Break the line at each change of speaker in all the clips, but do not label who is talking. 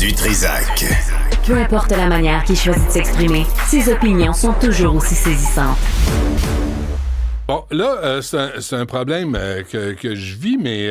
Du Trizac.
Peu importe la manière qu'il choisit de s'exprimer, ses opinions sont toujours aussi saisissantes.
Bon, là, c'est un problème que je vis, mais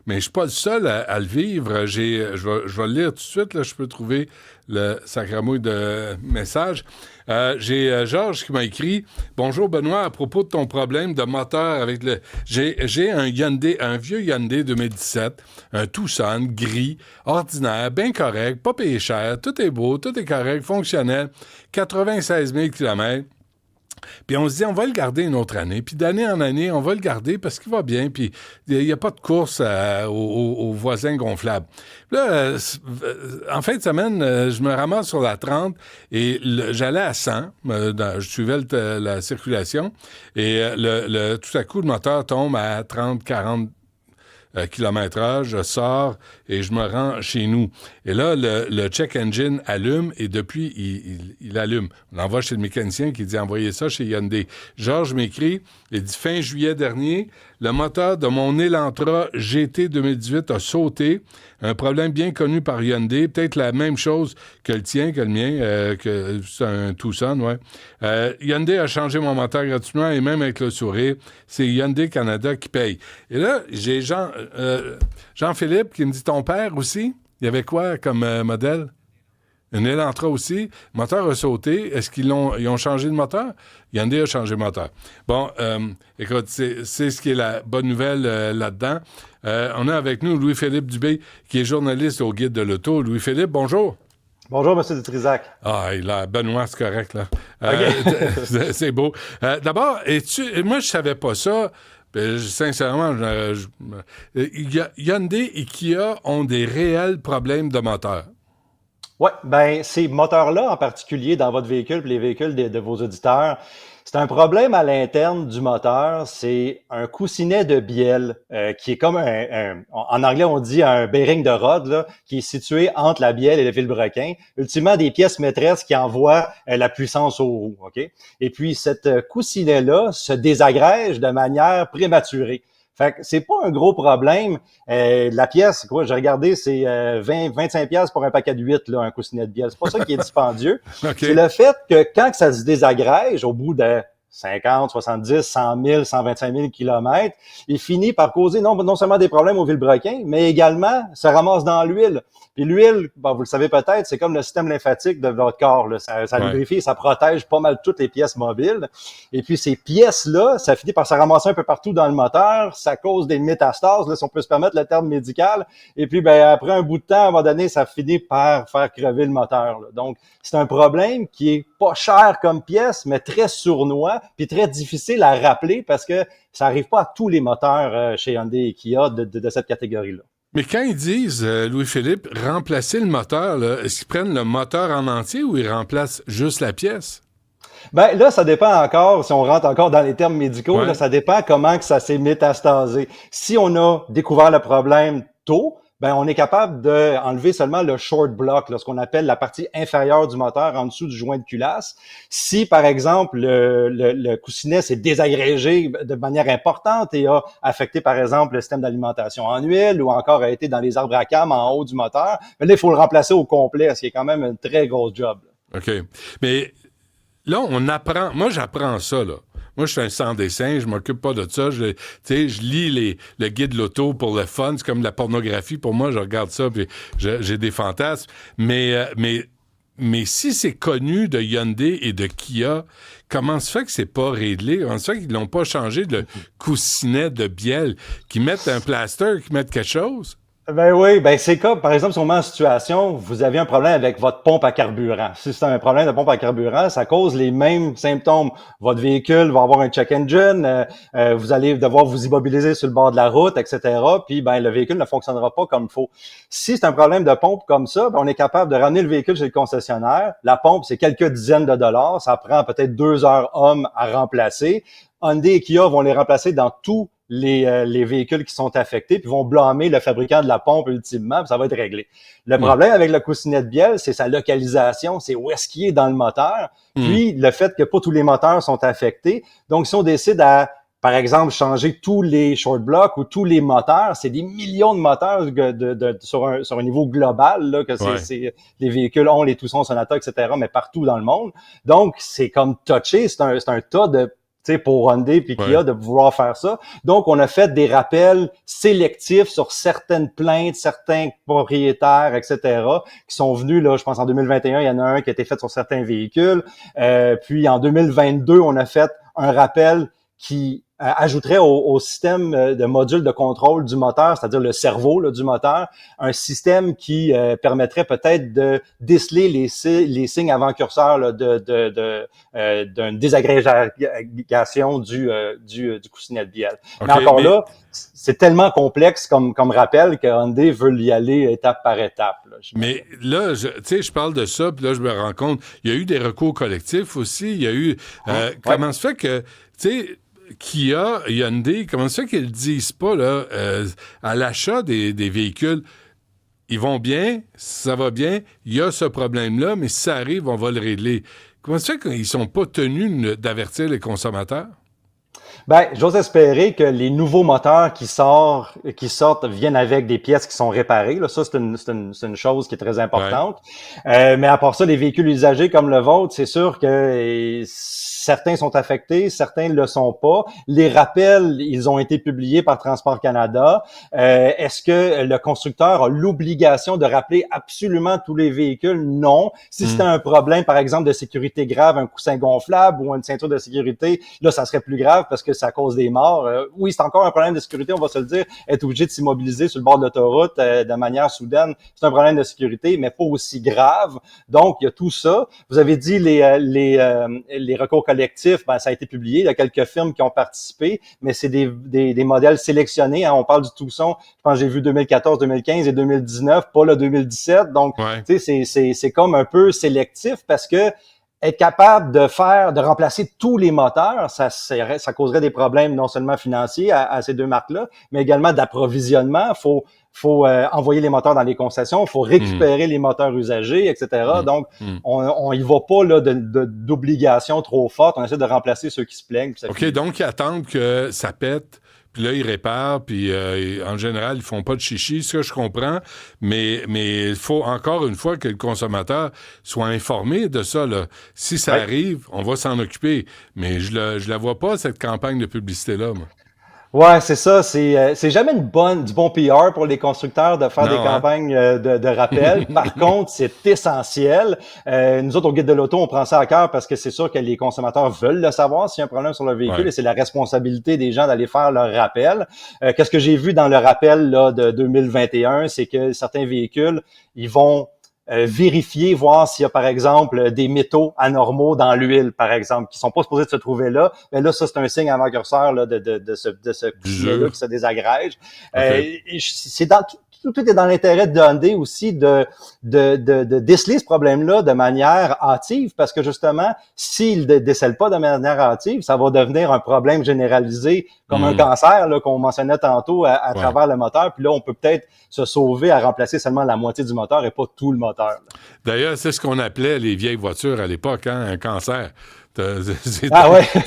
je suis pas le seul à le vivre. Je vais le lire tout de suite. Là, je peux trouver le sacramouille de message. J'ai Georges qui m'a écrit « Bonjour Benoît, à propos de ton problème de moteur avec le... J'ai un Hyundai, un vieux Hyundai 2017, un Tucson gris, ordinaire, bien correct, pas payé cher, tout est beau, tout est correct, fonctionnel, 96 000 km. Puis on se dit, on va le garder une autre année. Puis d'année en année, on va le garder parce qu'il va bien. Puis il n'y a pas de course aux voisins gonflables. Là, en fin de semaine, je me ramasse sur la 30 et j'allais à 100. Je suivais la circulation. Et tout à coup, le moteur tombe à 30, 40 km/h, je sors et je me rends chez nous. Et là, le check engine allume et depuis, il allume. On l'envoie chez le mécanicien qui dit « Envoyez ça chez Hyundai ». Georges m'écrit, il dit « Fin juillet dernier, le moteur de mon Elantra GT 2018 a sauté. Un problème bien connu par Hyundai. Peut-être la même chose que le tien, que le mien, que c'est un Tucson, ouais. Hyundai a changé mon moteur gratuitement et même avec le sourire. C'est Hyundai Canada qui paye. » Et là, j'ai Jean-Philippe qui me dit « Ton père aussi? Il y avait quoi comme modèle? » Une Elantra aussi. Le moteur a sauté. Est-ce ils ont changé de moteur? Hyundai a changé de moteur. Bon, écoute, c'est ce qui est la bonne nouvelle là-dedans. On a avec nous Louis-Philippe Dubé, qui est journaliste au Guide de l'Auto. Louis-Philippe, bonjour.
Bonjour, M. Dutrizac.
Ah, Benoît, c'est correct, là.
Okay.
C'est beau. D'abord, moi, je savais pas ça. Sincèrement, Hyundai et Kia ont des réels problèmes de moteur.
Oui, ben ces moteurs-là en particulier dans votre véhicule, puis les véhicules de vos auditeurs, c'est un problème à l'interne du moteur. C'est un coussinet de bielle qui est comme en anglais on dit un bearing de rod là, qui est situé entre la bielle et le vilebrequin. Ultimement des pièces maîtresses qui envoient la puissance aux roues. Ok. Et puis cette coussinet-là se désagrège de manière prématurée. Fait que c'est pas un gros problème. La pièce, quoi, j'ai regardé, c'est 25 pièces pour un paquet de 8, là, un coussinet de bielle. C'est pas ça qui est dispendieux. Okay. C'est le fait que quand ça se désagrège au bout de 50, 70, 100 000, 125 000 kilomètres, il finit par causer non seulement des problèmes au vilebrequin, mais également ça ramasse dans l'huile. Puis l'huile, bon, vous le savez peut-être, c'est comme le système lymphatique de votre corps. Là. Ça lubrifie, ça protège pas mal toutes les pièces mobiles. Et puis ces pièces-là, ça finit par se ramasser un peu partout dans le moteur. Ça cause des métastases, là, si on peut se permettre le terme médical. Et puis après un bout de temps, à un moment donné, ça finit par faire crever le moteur. Là. Donc, c'est un problème qui est pas cher comme pièce, mais très sournois, puis très difficile à rappeler parce que ça arrive pas à tous les moteurs chez Hyundai et Kia de cette catégorie-là.
Mais quand ils disent, Louis-Philippe, remplacer le moteur, là, est-ce qu'ils prennent le moteur en entier ou ils remplacent juste la pièce?
Ben là, ça dépend encore, si on rentre encore dans les termes médicaux, là, ça dépend comment que ça s'est métastasé. Si on a découvert le problème tôt, ben on est capable d'enlever seulement le short block, là, ce qu'on appelle la partie inférieure du moteur en dessous du joint de culasse. Si, par exemple, le coussinet s'est désagrégé de manière importante et a affecté, par exemple, le système d'alimentation en huile ou encore a été dans les arbres à cames en haut du moteur, ben là, il faut le remplacer au complet, ce qui est quand même un très gros job. Là.
OK. Mais là, on apprend... Moi, j'apprends ça, là. Moi, je suis un sans dessin, je m'occupe pas de ça. Je lis le guide de l'auto pour le fun. C'est comme de la pornographie. Pour moi, je regarde ça puis j'ai des fantasmes. Mais si c'est connu de Hyundai et de Kia, comment se fait que c'est pas réglé? Comment se fait qu'ils n'ont pas changé de coussinet de bielle? Qu'ils mettent un plaster, qu'ils mettent quelque chose?
Ben oui, ben c'est comme, par exemple, si on met en situation, vous avez un problème avec votre pompe à carburant. Si c'est un problème de pompe à carburant, ça cause les mêmes symptômes. Votre véhicule va avoir un check engine, vous allez devoir vous immobiliser sur le bord de la route, etc. Puis, ben le véhicule ne fonctionnera pas comme il faut. Si c'est un problème de pompe comme ça, ben, on est capable de ramener le véhicule chez le concessionnaire. La pompe, c'est quelques dizaines de dollars. Ça prend peut-être 2 heures hommes à remplacer. Hyundai et Kia vont les remplacer dans tous les véhicules qui sont affectés, puis vont blâmer le fabricant de la pompe ultimement, puis ça va être réglé. Le problème avec le coussinet de bielle, c'est sa localisation, c'est où est-ce qu'il est dans le moteur, puis le fait que pas tous les moteurs sont affectés. Donc, si on décide à par exemple, changer tous les short blocks ou tous les moteurs, c'est des millions de moteurs sur un niveau global, là, que les véhicules ont les Tucson, Sonata, etc., mais partout dans le monde. Donc, c'est comme touché, c'est un tas de, tu sais, pour Hyundai puis Kia de pouvoir faire ça. Donc, on a fait des rappels sélectifs sur certaines plaintes, certains propriétaires, etc., qui sont venus, là, je pense en 2021, il y en a un qui a été fait sur certains véhicules. Puis en 2022, on a fait un rappel qui ajouterait au système de module de contrôle du moteur, c'est-à-dire le cerveau là, du moteur, un système qui permettrait peut-être de déceler les signes avant-curseurs là, d'une désagrégation du coussinet de bielle. Okay, mais encore là, c'est tellement complexe comme rappel que Hyundai veut y aller étape par étape. Là,
mais là, tu sais, je parle de ça, puis là, je me rends compte, il y a eu des recours collectifs aussi, il y a eu... comment se fait que, tu sais... Kia, Hyundai, comment ça qu'ils ne disent pas là, à l'achat des véhicules, ils vont bien, ça va bien, il y a ce problème-là, mais si ça arrive, on va le régler. Comment ça fait qu'ils ne sont pas tenus d'avertir les consommateurs?
Ben, j'ose espérer que les nouveaux moteurs qui sortent viennent avec des pièces qui sont réparées. Là, ça, c'est une chose qui est très importante. Mais à part ça, les véhicules usagés comme le vôtre, c'est sûr que certains sont affectés, certains ne le sont pas. Les rappels, ils ont été publiés par Transport Canada. Est-ce que le constructeur a l'obligation de rappeler absolument tous les véhicules? Non. Si c'était un problème, par exemple, de sécurité grave, un coussin gonflable ou une ceinture de sécurité, là, ça serait plus grave parce que ça cause des morts. Oui, c'est encore un problème de sécurité, on va se le dire. Être obligé de s'immobiliser sur le bord de l'autoroute de manière soudaine, c'est un problème de sécurité, mais pas aussi grave. Donc, il y a tout ça. Vous avez dit les recours collectifs, ben, ça a été publié. Il y a quelques firmes qui ont participé, mais c'est des modèles sélectionnés. Hein. On parle du Tucson, je pense que j'ai vu 2014, 2015 et 2019, pas le 2017. Donc, tu sais, c'est comme un peu sélectif parce que être capable de remplacer tous les moteurs, ça causerait des problèmes non seulement financiers à ces deux marques-là, mais également d'approvisionnement. Faut envoyer les moteurs dans les concessions, faut récupérer les moteurs usagés, etc. Donc, on y va pas là d'obligation trop forte. On essaie de remplacer ceux qui se plaignent.
OK, donc ils attendent que ça pète. Puis là, ils réparent, puis en général, ils font pas de chichi, ce que je comprends, mais il faut encore une fois que le consommateur soit informé de ça. Là. Si ça arrive, on va s'en occuper. Mais je la vois pas, cette campagne de publicité-là, moi.
Ouais, c'est ça. C'est jamais du bon PR pour les constructeurs de faire des campagnes de rappel. Par contre, c'est essentiel. Nous autres, au Guide de l'auto, on prend ça à cœur parce que c'est sûr que les consommateurs veulent le savoir s'il y a un problème sur le véhicule et c'est la responsabilité des gens d'aller faire leur rappel. Qu'est-ce que j'ai vu dans le rappel là, de 2021, c'est que certains véhicules, ils vont vérifier, voir s'il y a, par exemple, des métaux anormaux dans l'huile, par exemple, qui sont pas supposés de se trouver là. Mais là, ça, c'est un signe avant-curseur là, de ce coussinet-là qui se désagrège. Okay. C'est tout est dans l'intérêt de Hyundai aussi de déceler ce problème-là de manière hâtive, parce que justement, s'ils ne décèlent pas de manière hâtive, ça va devenir un problème généralisé, comme un cancer là, qu'on mentionnait tantôt à travers le moteur. Puis là, on peut peut-être se sauver à remplacer seulement la moitié du moteur et pas tout le moteur. Là.
D'ailleurs, c'est ce qu'on appelait les vieilles voitures à l'époque, hein, un cancer. Tu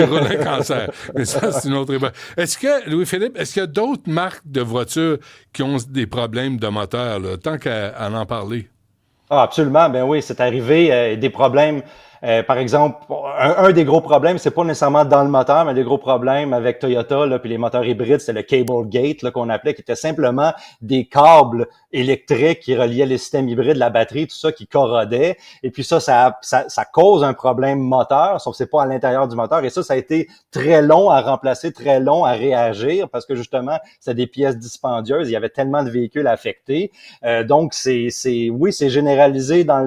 roules un cancer. Mais ça, c'est une autre époque. Est-ce que, Louis-Philippe, est-ce qu'il y a d'autres marques de voitures qui ont des problèmes de moteur, là, tant qu'à en parler?
Ah, absolument. Ben oui, c'est arrivé des problèmes. Par exemple, un des gros problèmes, c'est pas nécessairement dans le moteur, mais des gros problèmes avec Toyota, là, puis les moteurs hybrides, c'est le cable gate là, qu'on appelait, qui était simplement des câbles électriques qui reliaient les systèmes hybrides, la batterie, tout ça qui corrodait. Et puis ça cause un problème moteur, sauf que c'est pas à l'intérieur du moteur. Et ça a été très long à remplacer, très long à réagir, parce que justement, c'est des pièces dispendieuses. Il y avait tellement de véhicules affectés. Donc, c'est généralisé dans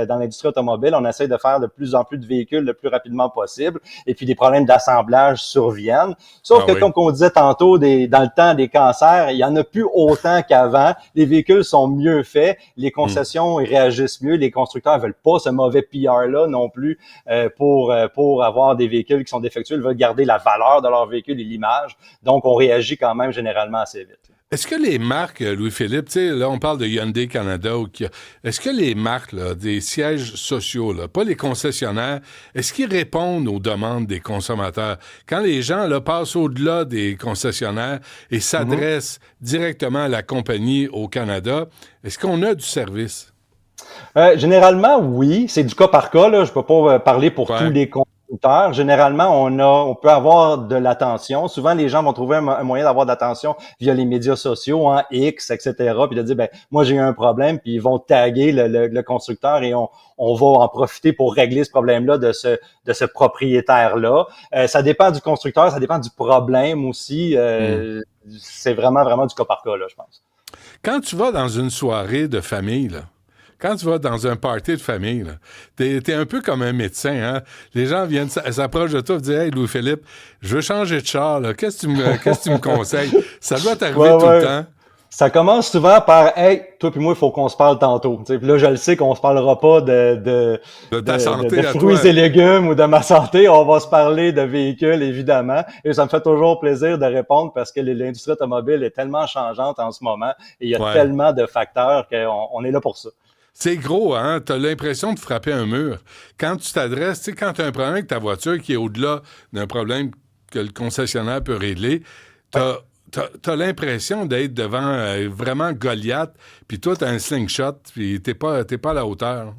l'industrie automobile. On essaie de faire de plus en plus de véhicules le plus rapidement possible, et puis des problèmes d'assemblage surviennent. Sauf que, comme on disait tantôt, dans le temps des cancers, il y en a plus autant qu'avant. Les véhicules sont mieux faits, les concessions ils réagissent mieux, les constructeurs veulent pas ce mauvais PR-là non plus pour avoir des véhicules qui sont défectueux. Ils veulent garder la valeur de leur véhicule et l'image. Donc, on réagit quand même généralement assez vite.
Est-ce que les marques, Louis-Philippe, tu sais, là, on parle de Hyundai Canada ou Kia, est-ce que les marques, là, des sièges sociaux, là, pas les concessionnaires, est-ce qu'ils répondent aux demandes des consommateurs? Quand les gens, là, passent au-delà des concessionnaires et s'adressent directement à la compagnie au Canada, est-ce qu'on a du service?
Généralement, oui. C'est du cas par cas, là. Je peux pas parler pour tous
Ouais.
les constructeurs. Généralement, on peut avoir de l'attention. Souvent, les gens vont trouver un moyen d'avoir de l'attention via les médias sociaux, hein, X, etc. Puis de dire, ben, moi, j'ai eu un problème, puis ils vont taguer le constructeur et on va en profiter pour régler ce problème-là de ce propriétaire-là. Ça dépend du constructeur, ça dépend du problème aussi. C'est vraiment, vraiment du cas par cas, là, je pense.
Quand tu vas dans une soirée de famille, là, quand tu vas dans un party de famille, là, t'es un peu comme un médecin, hein? Les gens viennent s'approchent de toi et disent Hey Louis-Philippe, je veux changer de char, là. Qu'est-ce que tu me conseilles? Ça doit t'arriver tout le temps.
Ça commence souvent par Hey, toi puis moi, il faut qu'on se parle tantôt. Tu sais, puis là, je le sais qu'on se parlera pas
De ta santé
de
à
fruits
toi.
et légumes ou de ma santé. On va se parler de véhicules, évidemment. Et ça me fait toujours plaisir de répondre parce que l'industrie automobile est tellement changeante en ce moment et il y a
Ouais.
tellement de facteurs qu'on est là pour ça.
C'est gros, hein? T'as l'impression de frapper un mur. Quand tu t'adresses, tu sais, quand t'as un problème avec ta voiture qui est au-delà d'un problème que le concessionnaire peut régler, t'as l'impression d'être devant vraiment Goliath, puis toi, t'as un slingshot, puis t'es pas à la hauteur.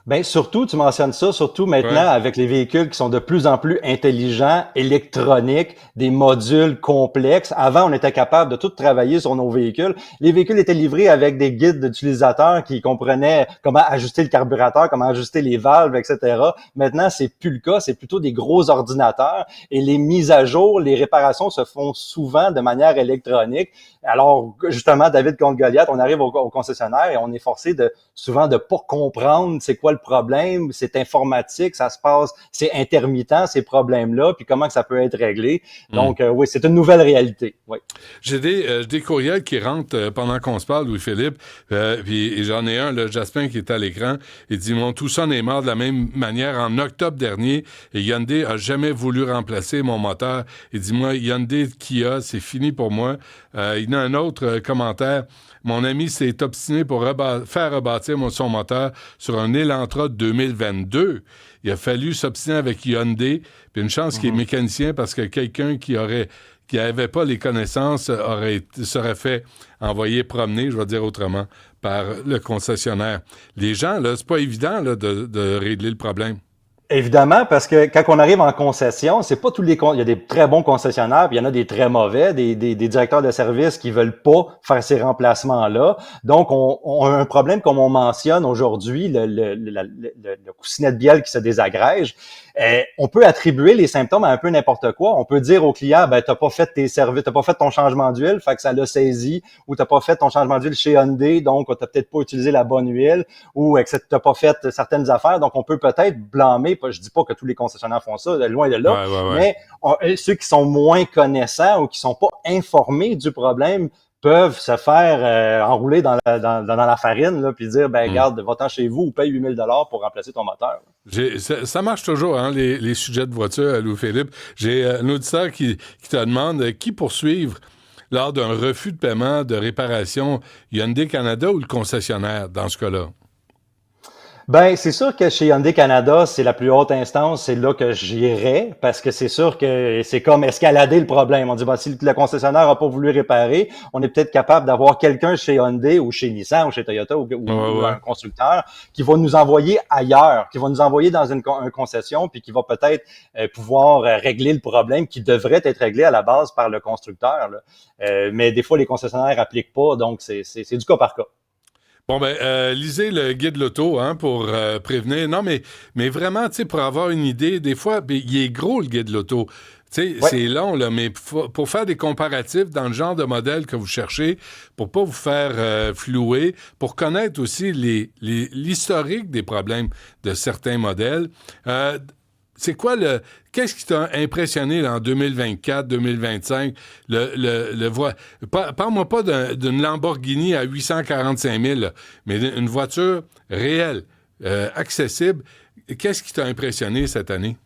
Ben surtout, tu mentionnes ça, surtout maintenant
Ouais.
avec les véhicules qui sont de plus en plus intelligents, électroniques, des modules complexes. Avant, on était capable de tout travailler sur nos véhicules. Les véhicules étaient livrés avec des guides d'utilisateurs qui comprenaient comment ajuster le carburateur, comment ajuster les valves, etc. Maintenant, c'est plus le cas, c'est plutôt des gros ordinateurs et les mises à jour, les réparations se font souvent de manière électronique. Alors, justement, David contre Goliath, on arrive au concessionnaire et on est forcé souvent de pas comprendre c'est quoi le problème, c'est informatique, ça se passe, c'est intermittent ces problèmes-là, puis comment que ça peut être réglé. Donc oui, c'est une nouvelle réalité. Oui.
J'ai des courriels qui rentrent pendant qu'on se parle, Louis-Philippe, puis j'en ai un, là, Jasmin, qui est à l'écran. Il dit Mon Tucson est mort de la même manière en octobre dernier et Hyundai a jamais voulu remplacer mon moteur. Il dit Moi, Hyundai Kia, c'est fini pour moi. Il y a un autre commentaire. Mon ami s'est obstiné pour faire rebâtir son moteur sur un Elantra 2022. Il a fallu s'obstiner avec Hyundai, puis une chance qu'il est mécanicien parce que quelqu'un qui avait pas les connaissances serait fait envoyer promener, je vais dire autrement, par le concessionnaire. Les gens, là, c'est pas évident là, de régler le problème.
Évidemment, parce que quand on arrive en concession, c'est pas tous les il y a des très bons concessionnaires, puis il y en a des très mauvais, des directeurs de service qui veulent pas faire ces remplacements-là. Donc, on a un problème comme on mentionne aujourd'hui, le coussinet de bielle qui se désagrège. On peut attribuer les symptômes à un peu n'importe quoi. On peut dire au client, ben t'as pas fait tes services, t'as pas fait ton changement d'huile, fait que ça l'a saisi, ou t'as pas fait ton changement d'huile chez Hyundai, donc t'as peut-être pas utilisé la bonne huile, ou que t'as pas fait certaines affaires. Donc on peut peut-être blâmer. Je dis pas que tous les concessionnaires font ça, loin de là, mais ceux qui sont moins connaissants ou qui sont pas informés du problème peuvent se faire enrouler dans la farine, là, puis dire, ben garde, va-t'en chez vous ou paye 8 000 $ pour remplacer ton moteur.
Ça marche toujours, hein, les sujets de voiture, Louis-Philippe. J'ai un auditeur qui te demande qui poursuivre lors d'un refus de paiement de réparation, Hyundai Canada ou le concessionnaire dans ce cas-là?
Ben, c'est sûr que chez Hyundai Canada, c'est la plus haute instance, c'est là que j'irais, parce que c'est sûr que c'est comme escalader le problème. On dit, ben, si le concessionnaire n'a pas voulu réparer, on est peut-être capable d'avoir quelqu'un chez Hyundai ou chez Nissan ou chez Toyota ou un constructeur qui va nous envoyer ailleurs, qui va nous envoyer dans une concession, puis qui va peut-être pouvoir régler le problème qui devrait être réglé à la base par le constructeur, là. Mais des fois, les concessionnaires appliquent pas, donc c'est du cas par cas.
Bon, lisez le guide loto hein, pour prévenir. Non, mais vraiment, tu sais, pour avoir une idée, des fois, il est gros le guide loto. Tu sais, c'est long, là, mais pour faire des comparatifs dans le genre de modèle que vous cherchez, pour pas vous faire flouer, pour connaître aussi l'historique des problèmes de certains modèles, c'est quoi qu'est-ce qui t'a impressionné là, en 2024, 2025? Parle-moi pas d'une Lamborghini à 845 000, là, mais une voiture réelle, accessible. Qu'est-ce qui t'a impressionné cette année?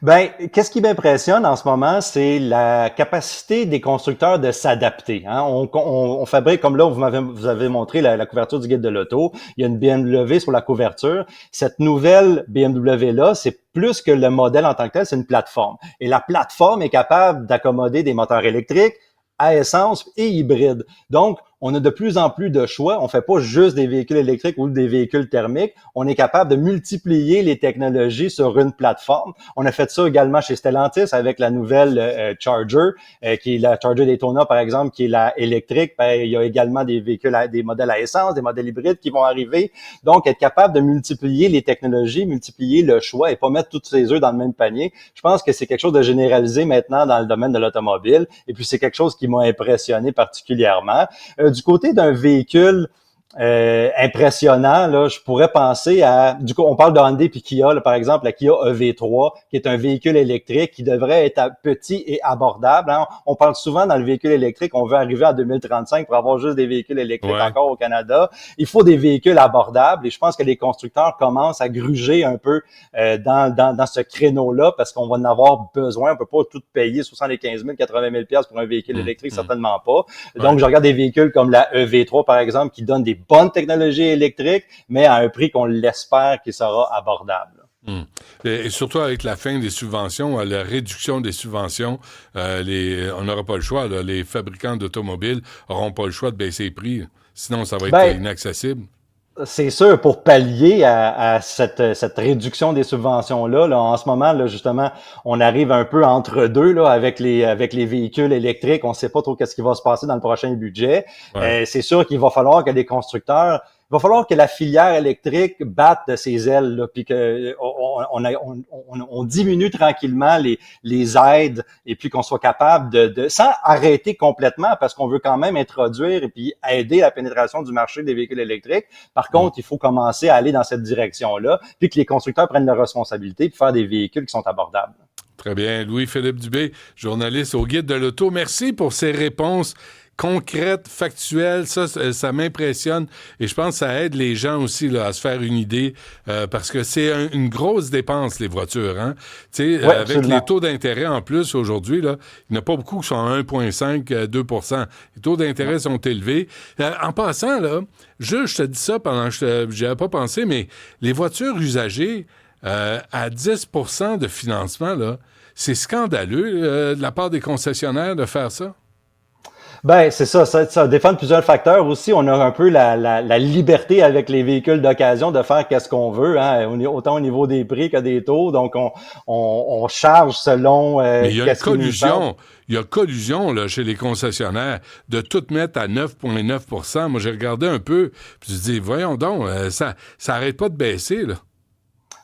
Ben, qu'est-ce qui m'impressionne en ce moment, c'est la capacité des constructeurs de s'adapter. Hein. On fabrique, comme là, vous avez montré la couverture du guide de l'auto. Il y a une BMW sur la couverture. Cette nouvelle BMW-là, c'est plus que le modèle en tant que tel, c'est une plateforme. Et la plateforme est capable d'accommoder des moteurs électriques, à essence et hybride. Donc, on a de plus en plus de choix. On fait pas juste des véhicules électriques ou des véhicules thermiques. On est capable de multiplier les technologies sur une plateforme. On a fait ça également chez Stellantis avec la nouvelle Charger, qui est la Charger Daytona, par exemple, qui est la électrique. Ben, il y a également des véhicules, des modèles à essence, des modèles hybrides qui vont arriver. Donc, être capable de multiplier les technologies, multiplier le choix et pas mettre tous ses œufs dans le même panier. Je pense que c'est quelque chose de généralisé maintenant dans le domaine de l'automobile. Et puis, c'est quelque chose qui m'a impressionné particulièrement. Du côté d'un véhicule impressionnant, là, je pourrais penser à, du coup, on parle de Hyundai puis Kia, là, par exemple, la Kia EV3, qui est un véhicule électrique qui devrait être petit et abordable. Hein. On parle souvent dans le véhicule électrique, on veut arriver à 2035 pour avoir juste des véhicules électriques encore au Canada. Il faut des véhicules abordables et je pense que les constructeurs commencent à gruger un peu dans ce créneau-là parce qu'on va en avoir besoin. On peut pas tout payer 75 000, 80 000 $ pour un véhicule électrique, certainement pas. Donc, je regarde des véhicules comme la EV3, par exemple, qui donnent des bonnes technologies électriques, mais à un prix qu'on l'espère qui sera abordable.
Et surtout avec la fin des subventions, la réduction des subventions, on n'aura pas le choix. Là. Les fabricants d'automobiles n'auront pas le choix de baisser les prix. Sinon, ça va être inaccessible.
C'est sûr, pour pallier à cette réduction des subventions-là, là, en ce moment, là, justement, on arrive un peu entre deux là, avec les véhicules électriques. On ne sait pas trop qu'est-ce qui va se passer dans le prochain budget. C'est sûr qu'il va falloir que les constructeurs, il va falloir que la filière électrique batte de ses ailes, là, puis que on diminue tranquillement les aides et puis qu'on soit capable de sans arrêter complètement parce qu'on veut quand même introduire et puis aider la pénétration du marché des véhicules électriques. Par contre, il faut commencer à aller dans cette direction-là, puis que les constructeurs prennent leurs responsabilités puis faire des véhicules qui sont abordables.
Très bien. Louis-Philippe Dubé, journaliste au Guide de l'Auto. Merci pour ces réponses concrètes, factuelles. Ça m'impressionne et je pense que ça aide les gens aussi là, à se faire une idée parce que c'est une grosse dépense, les voitures. Hein? Avec les taux d'intérêt en plus aujourd'hui, là, il n'y en a pas beaucoup qui sont à 1,5, 2 %. Les taux d'intérêt sont élevés. En passant, là, je te dis ça pendant que je n'avais pas pensé, mais les voitures usagées à 10 % de financement, là, c'est scandaleux de la part des concessionnaires de faire ça.
Ben, c'est ça dépend de plusieurs facteurs aussi. On a un peu la liberté avec les véhicules d'occasion de faire qu'est-ce qu'on veut, hein, autant au niveau des prix que des taux. Donc, on charge selon
mais il y a une collusion. Il y a collusion là, chez les concessionnaires de tout mettre à 9,9 %. Moi, j'ai regardé un peu, puis je dis, voyons donc, ça arrête pas de baisser, là.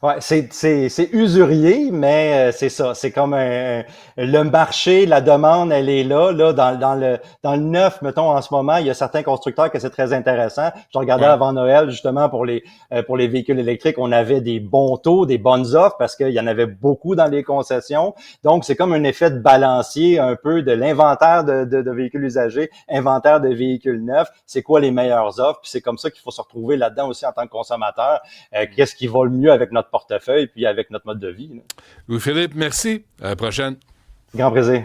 Ouais, c'est usurier, mais c'est ça. C'est comme le marché, la demande, elle est là dans le neuf, mettons en ce moment, il y a certains constructeurs que c'est très intéressant. Je regardais avant Noël justement pour les véhicules électriques, on avait des bons taux, des bonnes offres parce qu'il y en avait beaucoup dans les concessions. Donc c'est comme un effet de balancier un peu de l'inventaire de véhicules usagés, inventaire de véhicules neufs. C'est quoi les meilleures offres? Puis c'est comme ça qu'il faut se retrouver là-dedans aussi en tant que consommateur. Qu'est-ce qui va le mieux avec notre portefeuille puis avec notre mode de vie. Là.
Louis-Philippe, merci. À la prochaine.
Grand plaisir.